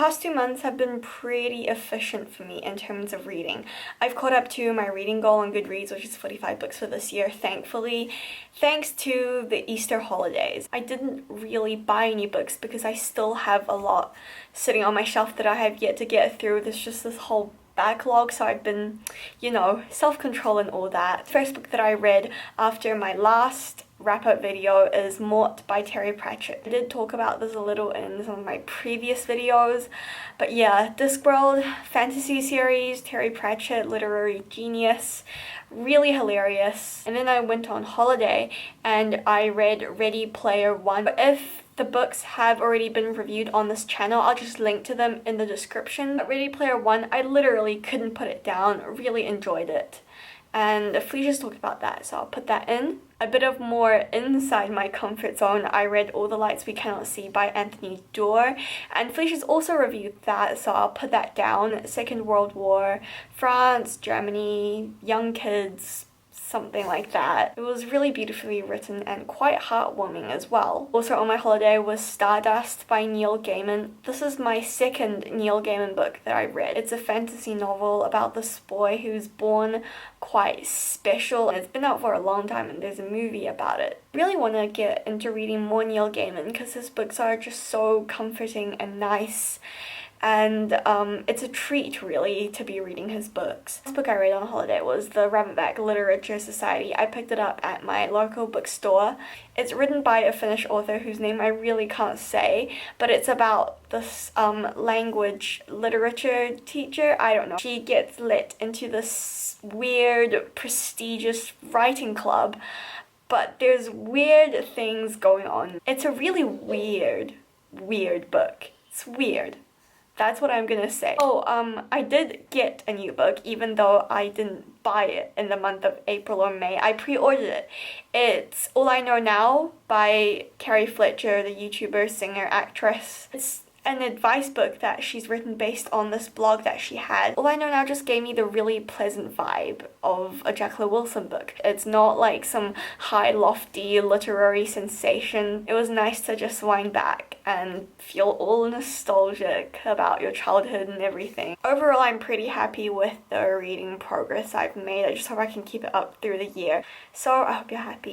past 2 months have been pretty efficient for me in terms of reading. I've caught up to my reading goal on Goodreads, which is 45 books for this year, thankfully, thanks to the Easter holidays. I didn't really buy any books because I still have a lot sitting on my shelf that I have yet to get through. There's just this whole backlog, so I've been, self-control and all that. The first book that I read after my last wrap-up video is Mort by Terry Pratchett. I did talk about this a little in some of my previous videos, but yeah, Discworld fantasy series, Terry Pratchett, literary genius, really hilarious. And then I went on holiday and I read Ready Player One. But if the books have already been reviewed on this channel, I'll just link to them in the description. Ready Player One, I literally couldn't put it down, really enjoyed it. And Felicia's talked about that, so I'll put that in. A bit of more inside my comfort zone, I read All the Lights We Cannot See by Anthony Doerr, and Felicia's also reviewed that, so I'll put that down. Second World War, France, Germany, young kids, something like that. It was really beautifully written and quite heartwarming as well. Also on my holiday was Stardust by Neil Gaiman. This is my second Neil Gaiman book that I read. It's a fantasy novel about this boy who's born quite special. It's been out for a long time and there's a movie about it. I really want to get into reading more Neil Gaiman because his books are just so comforting and nice. And it's a treat, really, to be reading his books. This book I read on holiday was The Rabbitback Literature Society. I picked it up at my local bookstore. It's written by a Finnish author whose name I really can't say, but it's about this language literature teacher. I don't know. She gets let into this weird, prestigious writing club, but there's weird things going on. It's a really weird book. It's weird. That's what I'm gonna say. I did get a new book, even though I didn't buy it in the month of April or May. I pre-ordered it. It's All I Know Now by Carrie Fletcher, the YouTuber, singer, actress. It's an advice book that she's written based on this blog that she had. All I Know Now just gave me the really pleasant vibe of a Jacqueline Wilson book. It's not like some high, lofty literary sensation. It was nice to just wind back and feel all nostalgic about your childhood and everything. Overall, I'm pretty happy with the reading progress I've made. I just hope I can keep it up through the year. So I hope you're happy.